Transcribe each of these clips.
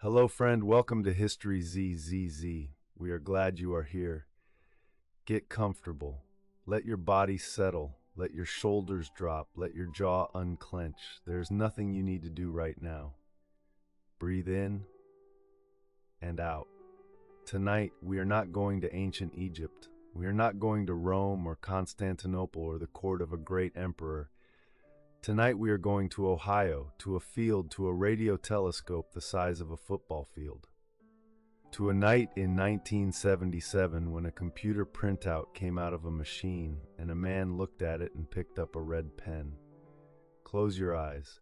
Hello, friend. Welcome to History ZZZ. We are glad you are here. Get comfortable. Let your body settle. Let your shoulders drop. Let your jaw unclench. There's nothing you need to do right now. Breathe in and out. Tonight, we are not going to ancient Egypt. We are not going to Rome or Constantinople or the court of a great emperor. Tonight we are going to Ohio, to a field, to a radio telescope the size of a football field. To a night in 1977 when a computer printout came out of a machine and a man looked at it and picked up a red pen. Close your eyes.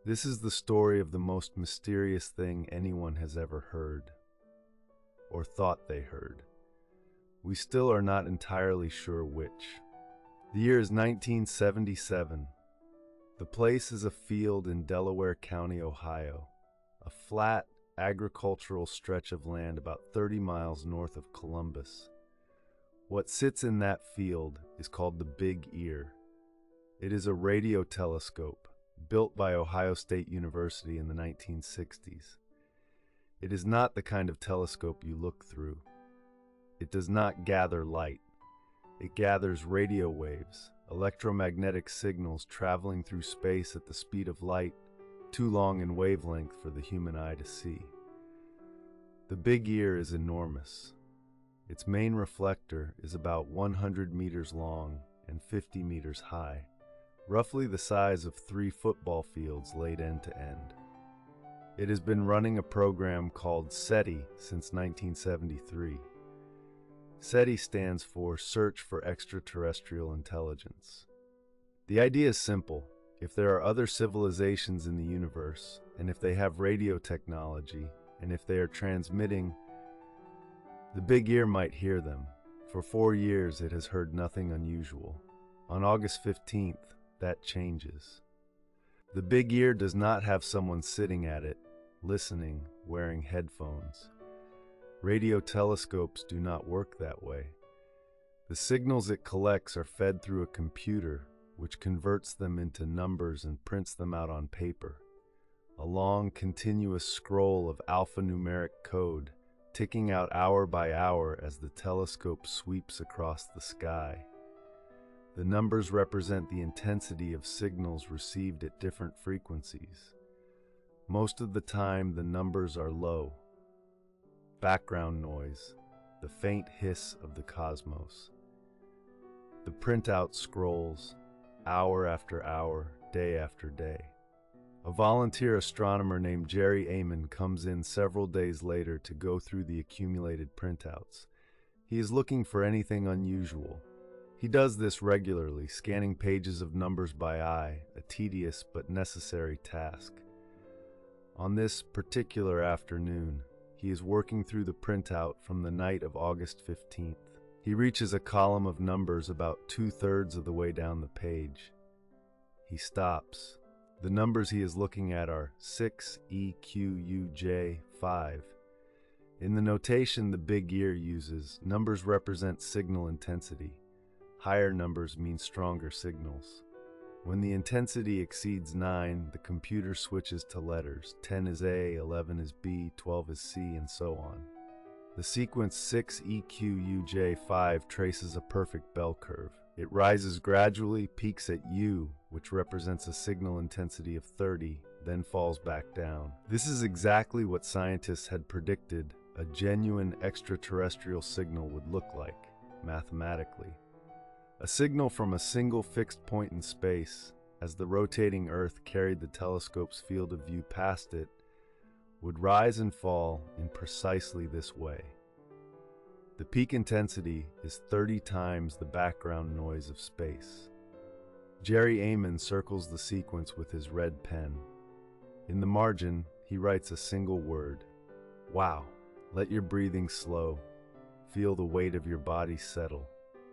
This is the story of the most mysterious thing anyone has ever heard, or thought they heard. We still are not entirely sure which. The year is 1977. The place is a field in Delaware County, Ohio, a flat, agricultural stretch of land about 30 miles north of Columbus. What sits in that field is called the Big Ear. It is a radio telescope built by Ohio State University in the 1960s. It is not the kind of telescope you look through. It does not gather light. It gathers radio waves, electromagnetic signals traveling through space at the speed of light, too long in wavelength for the human eye to see. The Big Ear is enormous. Its main reflector is about 100 meters long and 50 meters high, roughly the size of 3 football fields laid end to end. It has been running a program called SETI since 1973. SETI stands for Search for Extraterrestrial Intelligence. The idea is simple. If there are other civilizations in the universe, and if they have radio technology, and if they are transmitting, the Big Ear might hear them. For 4 years, it has heard nothing unusual. On August 15th, that changes. The Big Ear does not have someone sitting at it, listening, wearing headphones. Radio telescopes do not work that way. The signals it collects are fed through a computer, which converts them into numbers and prints them out on paper. A long, continuous scroll of alphanumeric code, ticking out hour by hour as the telescope sweeps across the sky. The numbers represent the intensity of signals received at different frequencies. Most of the time, the numbers are low. Background noise, the faint hiss of the cosmos. The printout scrolls, hour after hour, day after day. A volunteer astronomer named Jerry Amon comes in several days later to go through the accumulated printouts. He is looking for anything unusual. He does this regularly, scanning pages of numbers by eye, a tedious but necessary task. On this particular afternoon, he is working through the printout from the night of August 15th. He reaches a column of numbers about 2/3 of the way down the page. He stops. The numbers he is looking at are 6EQUJ5. In the notation the Big Ear uses, numbers represent signal intensity. Higher numbers mean stronger signals. When the intensity exceeds 9, the computer switches to letters. 10 is A, 11 is B, 12 is C, and so on. The sequence 6EQUJ5 traces a perfect bell curve. It rises gradually, peaks at U, which represents a signal intensity of 30, then falls back down. This is exactly what scientists had predicted a genuine extraterrestrial signal would look like, mathematically. A signal from a single fixed point in space, as the rotating Earth carried the telescope's field of view past it, would rise and fall in precisely this way. The peak intensity is 30 times the background noise of space. Jerry Amon circles the sequence with his red pen. In the margin, he writes a single word: wow. Let your breathing slow. Feel the weight of your body settle.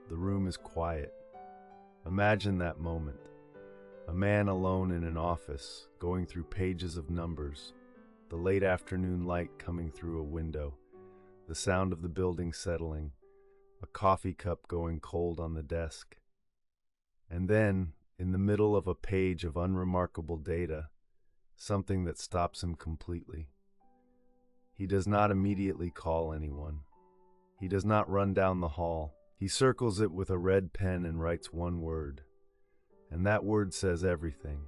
The room is quiet. Imagine that moment. A man alone in an office, going through pages of numbers, the late afternoon light coming through a window, the sound of the building settling, a coffee cup going cold on the desk. And then, in the middle of a page of unremarkable data, something that stops him completely. He does not immediately call anyone. He does not run down the hall. He circles it with a red pen and writes one word. And that word says everything.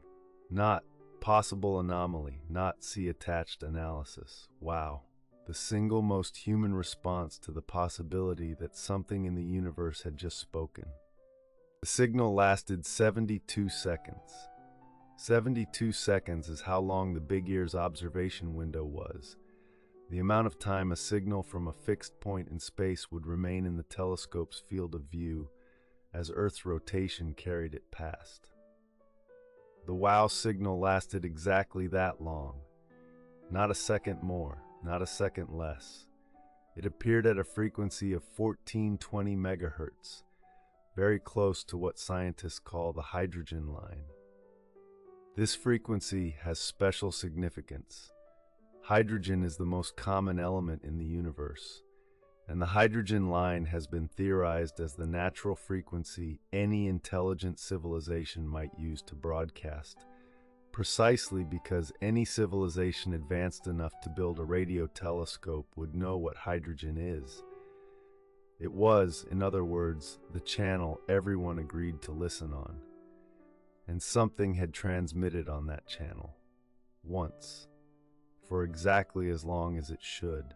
Not possible anomaly, not see attached analysis. Wow. The single most human response to the possibility that something in the universe had just spoken. The signal lasted 72 seconds. 72 seconds is how long the Big Ear's observation window was. The amount of time a signal from a fixed point in space would remain in the telescope's field of view as Earth's rotation carried it past. The WOW signal lasted exactly that long. Not a second more, not a second less. It appeared at a frequency of 1420 megahertz, very close to what scientists call the hydrogen line. This frequency has special significance. Hydrogen is the most common element in the universe, and the hydrogen line has been theorized as the natural frequency any intelligent civilization might use to broadcast, precisely because any civilization advanced enough to build a radio telescope would know what hydrogen is. It was, in other words, the channel everyone agreed to listen on. And something had transmitted on that channel. Once. For exactly as long as it should.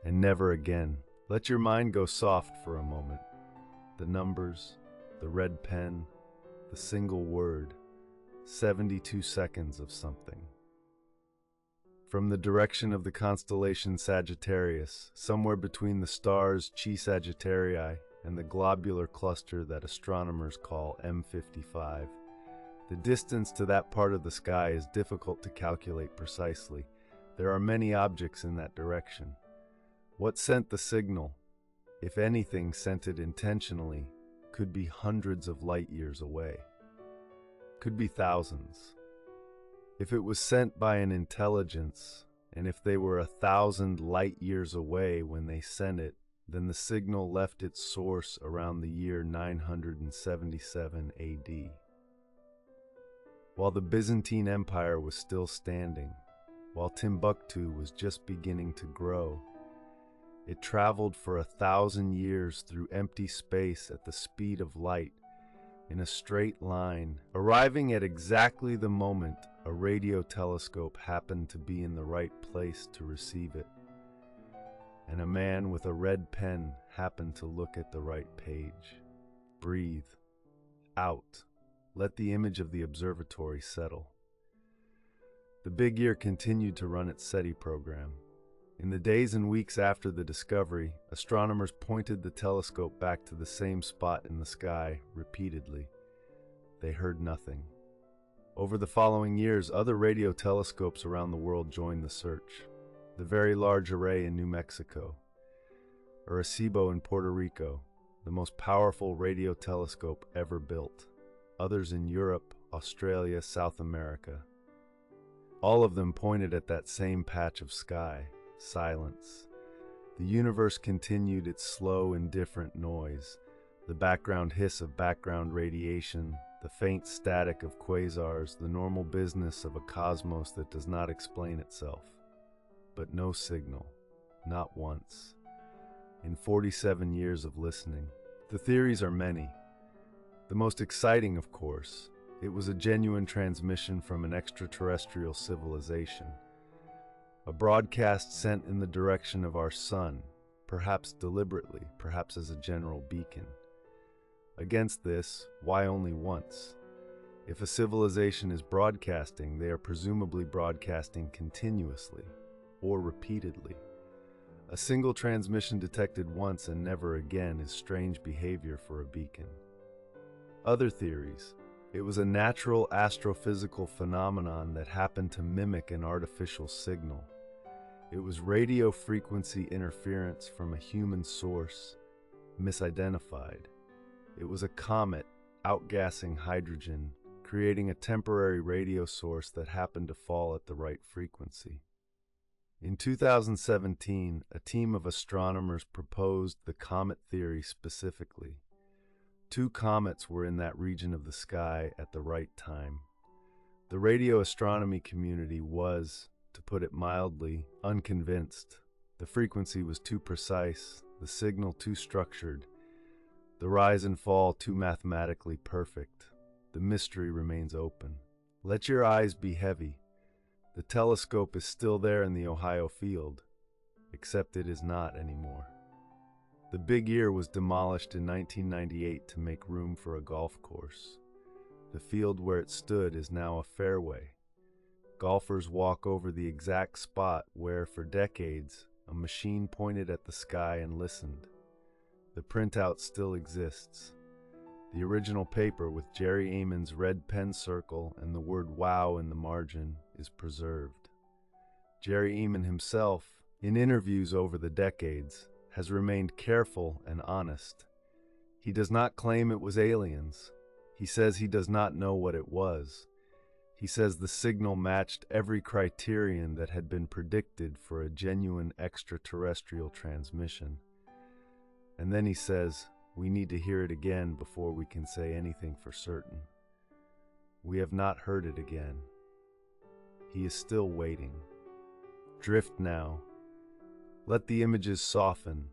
And never again. Let your mind go soft for a moment. The numbers, the red pen, the single word. 72 seconds of something. From the direction of the constellation Sagittarius, somewhere between the stars Chi Sagittarii and the globular cluster that astronomers call M55, the distance to that part of the sky is difficult to calculate precisely. There are many objects in that direction. What sent the signal, if anything sent it intentionally, could be hundreds of light years away. Could be thousands. If it was sent by an intelligence, and if they were 1,000 light years away when they sent it, then the signal left its source around the year 977 AD. While the Byzantine Empire was still standing, while Timbuktu was just beginning to grow, it traveled for 1,000 years through empty space at the speed of light, in a straight line, arriving at exactly the moment a radio telescope happened to be in the right place to receive it, and a man with a red pen happened to look at the right page. Breathe. Out. Let the image of the observatory settle. The Big Ear continued to run its SETI program. In the days and weeks after the discovery, astronomers pointed the telescope back to the same spot in the sky repeatedly. They heard nothing. Over the following years, other radio telescopes around the world joined the search. The Very Large Array in New Mexico, Arecibo in Puerto Rico, the most powerful radio telescope ever built. Others in Europe, Australia, South America. All of them pointed at that same patch of sky. Silence. The universe continued its slow, indifferent noise, the background hiss of background radiation, the faint static of quasars, the normal business of a cosmos that does not explain itself. But no signal. Not once. In 47 years of listening. The theories are many. The most exciting, of course, it was a genuine transmission from an extraterrestrial civilization. A broadcast sent in the direction of our sun, perhaps deliberately, perhaps as a general beacon. Against this, why only once? If a civilization is broadcasting, they are presumably broadcasting continuously, or repeatedly. A single transmission detected once and never again is strange behavior for a beacon. Other theories. It was a natural astrophysical phenomenon that happened to mimic an artificial signal. It was radio frequency interference from a human source, misidentified. It was a comet outgassing hydrogen, creating a temporary radio source that happened to fall at the right frequency. In 2017, a team of astronomers proposed the comet theory specifically. 2 comets were in that region of the sky at the right time. The radio astronomy community was, to put it mildly, unconvinced. The frequency was too precise, the signal too structured, the rise and fall too mathematically perfect. The mystery remains open. Let your eyes be heavy. The telescope is still there in the Ohio field, except it is not anymore. The Big Ear was demolished in 1998 to make room for a golf course. The field where it stood is now a fairway. Golfers walk over the exact spot where, for decades, a machine pointed at the sky and listened. The printout still exists. The original paper with Jerry Amon's red pen circle and the word "wow" in the margin is preserved. Jerry Amon himself, in interviews over the decades, has remained careful and honest. He does not claim it was aliens. He says he does not know what it was. He says the signal matched every criterion that had been predicted for a genuine extraterrestrial transmission. And then he says, we need to hear it again before we can say anything for certain. We have not heard it again. He is still waiting. Drift now. Let the images soften.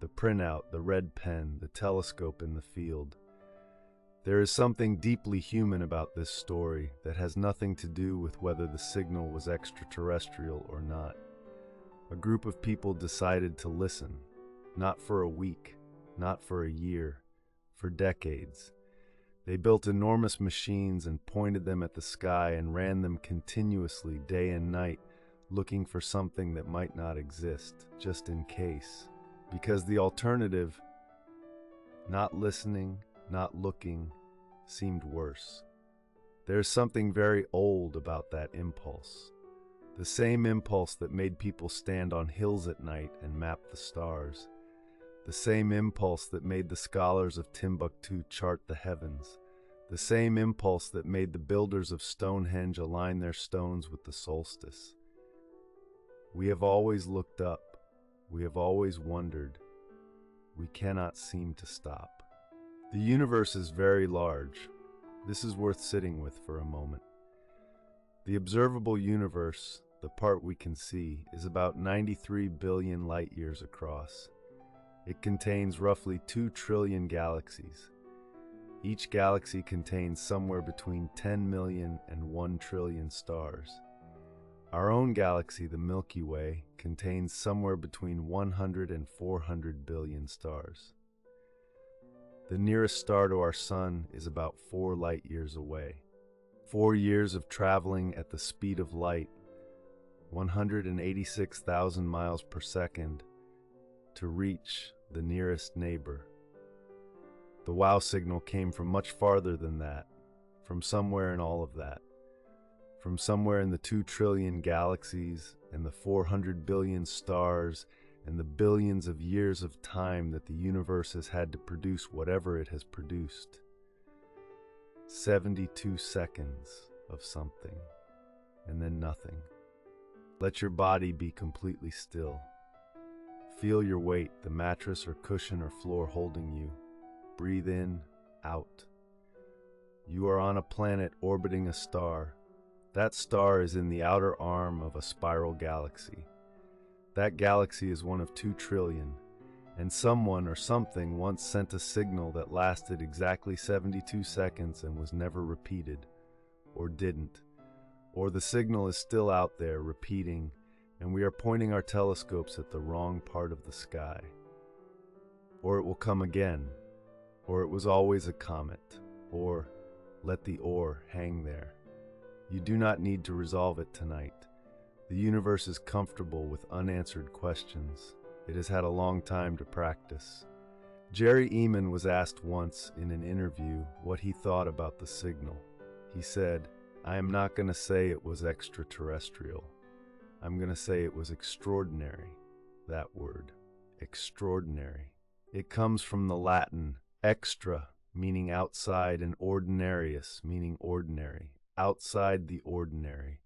The printout, the red pen, the telescope in the field. There is something deeply human about this story that has nothing to do with whether the signal was extraterrestrial or not. A group of people decided to listen, not for a week, not for a year, for decades. They built enormous machines and pointed them at the sky and ran them continuously day and night, looking for something that might not exist, just in case. Because the alternative, not listening, not looking, seemed worse. There's something very old about that impulse. The same impulse that made people stand on hills at night and map the stars. The same impulse that made the scholars of Timbuktu chart the heavens. The same impulse that made the builders of Stonehenge align their stones with the solstice. We have always looked up. We have always wondered. We cannot seem to stop. The universe is very large. This is worth sitting with for a moment. The observable universe, the part we can see, is about 93 billion light years across. It contains roughly 2 trillion galaxies. Each galaxy contains somewhere between 10 million and 1 trillion stars. Our own galaxy, the Milky Way, contains somewhere between 100 and 400 billion stars. The nearest star to our sun is about 4 light years away. 4 years of traveling at the speed of light, 186,000 miles per second, to reach the nearest neighbor. The wow signal came from much farther than that, from somewhere in all of that, from somewhere in the 2 trillion galaxies and the 400 billion stars and the billions of years of time that the universe has had to produce whatever it has produced. 72 seconds of something, and then nothing. Let your body be completely still. Feel your weight, the mattress or cushion or floor holding you. Breathe in, out. You are on a planet orbiting a star. That star is in the outer arm of a spiral galaxy. That galaxy is one of 2 trillion, and someone or something once sent a signal that lasted exactly 72 seconds and was never repeated, or didn't. Or the signal is still out there repeating, and we are pointing our telescopes at the wrong part of the sky. Or it will come again, or it was always a comet, or let the "or" hang there. You do not need to resolve it tonight. The universe is comfortable with unanswered questions. It has had a long time to practice. Jerry Amon was asked once in an interview what he thought about the signal. He said, "I am not going to say it was extraterrestrial. I'm going to say it was extraordinary." That word, extraordinary. It comes from the Latin extra, meaning outside, and ordinarius, meaning ordinary. Outside the ordinary.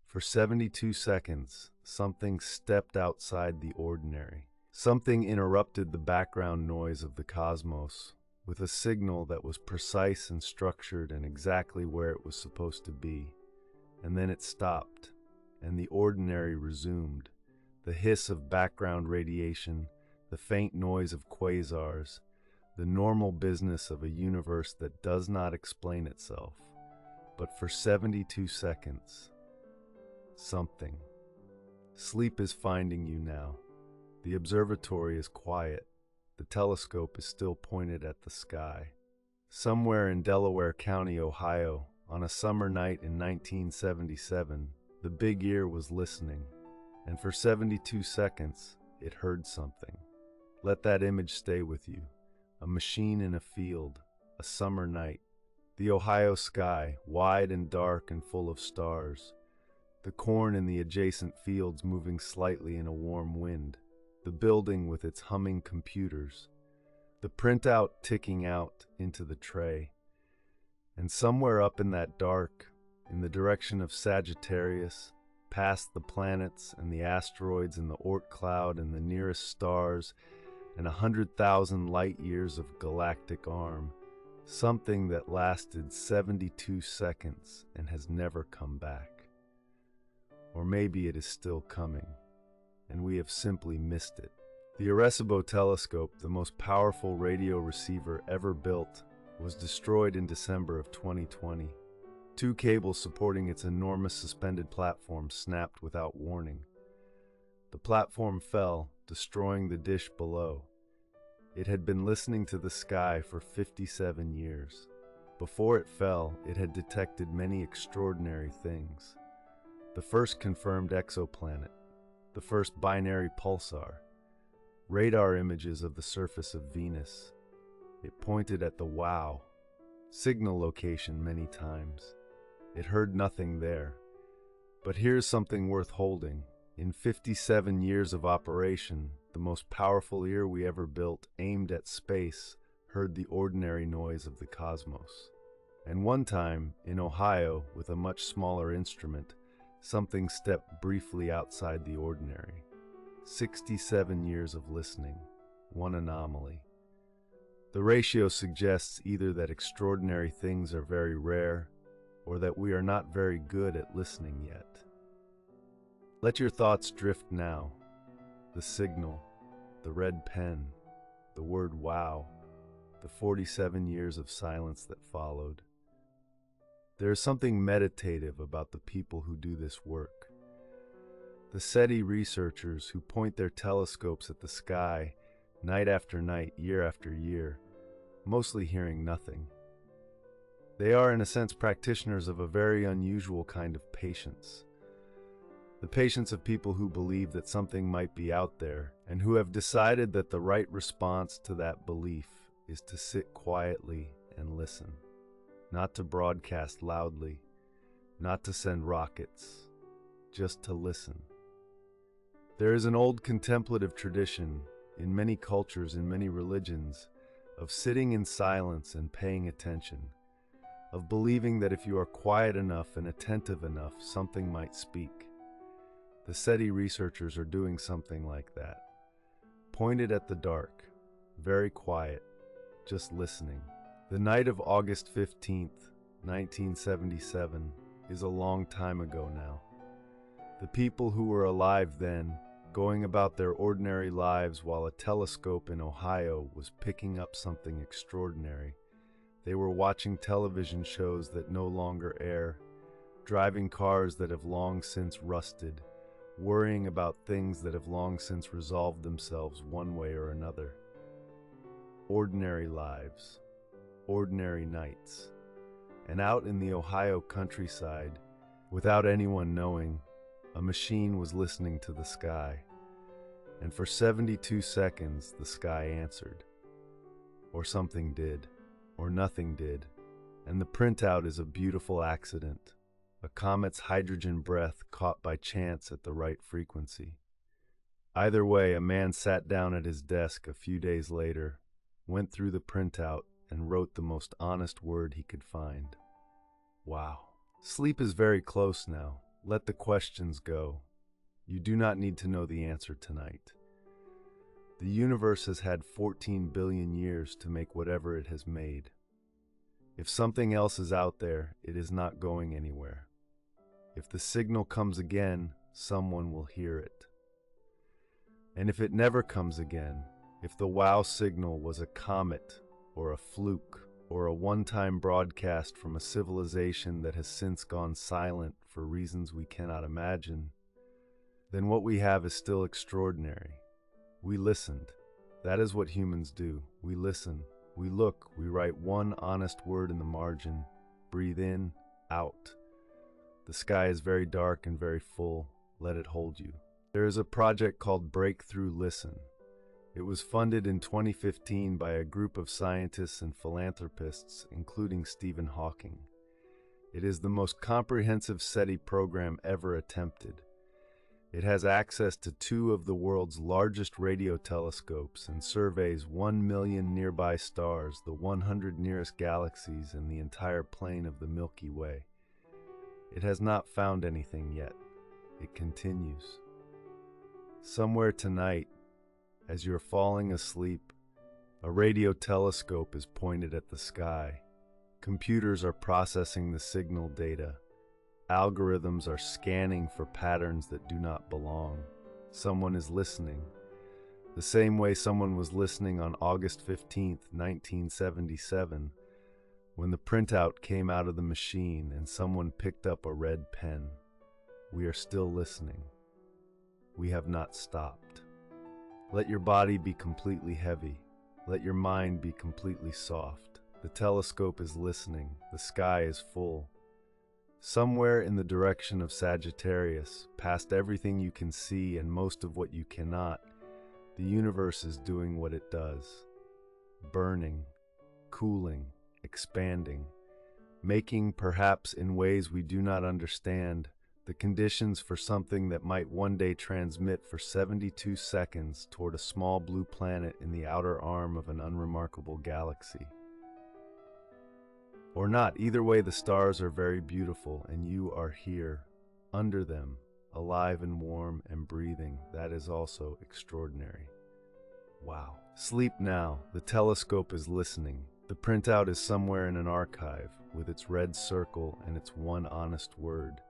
For 72 seconds, something stepped outside the ordinary. Something interrupted the background noise of the cosmos with a signal that was precise and structured and exactly where it was supposed to be. And then it stopped. and the ordinary resumed. The hiss of background radiation, the faint noise of quasars, the normal business of a universe that does not explain itself. But for 72 seconds, something. Sleep is finding you now. The observatory is quiet. The telescope is still pointed at the sky. Somewhere in Delaware County, Ohio, on a summer night in 1977, the big ear was listening, and for 72 seconds, it heard something. Let that image stay with you. A machine in a field, a summer night, the Ohio sky, wide and dark and full of stars, the corn in the adjacent fields moving slightly in a warm wind, the building with its humming computers, the printout ticking out into the tray. And somewhere up in that dark, in the direction of Sagittarius, past the planets and the asteroids and the Oort cloud and the nearest stars and 100,000 light years of galactic arm, something that lasted 72 seconds and has never come back. Or maybe it is still coming, and we have simply missed it. The Arecibo telescope, the most powerful radio receiver ever built, was destroyed in December of 2020. 2 cables supporting its enormous suspended platform snapped without warning. The platform fell, destroying the dish below. It had been listening to the sky for 57 years. Before it fell, it had detected many extraordinary things. The first confirmed exoplanet, the first binary pulsar, radar images of the surface of Venus. It pointed at the WOW signal location many times. It heard nothing there. But here's something worth holding. In 57 years of operation, the most powerful ear we ever built, aimed at space, heard the ordinary noise of the cosmos. And one time, in Ohio, with a much smaller instrument, something stepped briefly outside the ordinary. 67 years of listening, one anomaly. The ratio suggests either that extraordinary things are very rare, or that we are not very good at listening yet. Let your thoughts drift now. The signal, the red pen, the word wow, the 47 years of silence that followed. There is something meditative about the people who do this work. The SETI researchers who point their telescopes at the sky night after night, year after year, mostly hearing nothing. They are, in a sense, practitioners of a very unusual kind of patience. The patience of people who believe that something might be out there and who have decided that the right response to that belief is to sit quietly and listen, not to broadcast loudly, not to send rockets, just to listen. There is an old contemplative tradition in many cultures, in many religions, of sitting in silence and paying attention, of believing that if you are quiet enough and attentive enough, something might speak. The SETI researchers are doing something like that. Pointed at the dark, very quiet, just listening. The night of August 15th, 1977, is a long time ago now. The people who were alive then, going about their ordinary lives while a telescope in Ohio was picking up something extraordinary. They were watching television shows that no longer air, driving cars that have long since rusted, worrying about things that have long since resolved themselves one way or another. Ordinary lives, ordinary nights. And out in the Ohio countryside, without anyone knowing, a machine was listening to the sky. And for 72 seconds, the sky answered. Or something did, or nothing did. And the printout is a beautiful accident. A comet's hydrogen breath caught by chance at the right frequency. Either way, a man sat down at his desk a few days later, went through the printout, and wrote the most honest word he could find. Wow. Sleep is very close now. Let the questions go. You do not need to know the answer tonight. The universe has had 14 billion years to make whatever it has made. If something else is out there, it is not going anywhere. If the signal comes again, someone will hear it. And if it never comes again, if the wow signal was a comet or a fluke or a one-time broadcast from a civilization that has since gone silent for reasons we cannot imagine, then what we have is still extraordinary. We listened. That is what humans do. We listen. We look. We write one honest word in the margin. Breathe in, out. The sky is very dark and very full. Let it hold you. There is a project called Breakthrough Listen. It was funded in 2015 by a group of scientists and philanthropists, including Stephen Hawking. It is the most comprehensive SETI program ever attempted. It has access to 2 of the world's largest radio telescopes and surveys 1 million nearby stars, the 100 nearest galaxies, and the entire plane of the Milky Way. It has not found anything yet. It continues. Somewhere tonight, as you're falling asleep, a radio telescope is pointed at the sky. Computers are processing the signal data. Algorithms are scanning for patterns that do not belong. Someone is listening. The same way someone was listening on August 15th, 1977, when the printout came out of the machine and someone picked up a red pen. We are still listening. We have not stopped. Let your body be completely heavy. Let your mind be completely soft. The telescope is listening. The sky is full. Somewhere in the direction of Sagittarius, past everything you can see and most of what you cannot, the universe is doing what it does. Burning, cooling, expanding, making, perhaps in ways we do not understand, the conditions for something that might one day transmit for 72 seconds toward a small blue planet in the outer arm of an unremarkable galaxy. Or not, either way, the stars are very beautiful, and you are here, under them, alive and warm and breathing. That is also extraordinary. Wow. Sleep now. The telescope is listening. The printout is somewhere in an archive, with its red circle and its one honest word.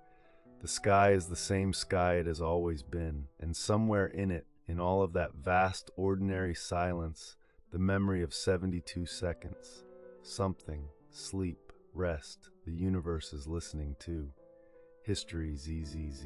The sky is the same sky it has always been, and somewhere in it, in all of that vast, ordinary silence, the memory of 72 seconds. Something. Sleep, rest, the universe is listening too. History ZZZ.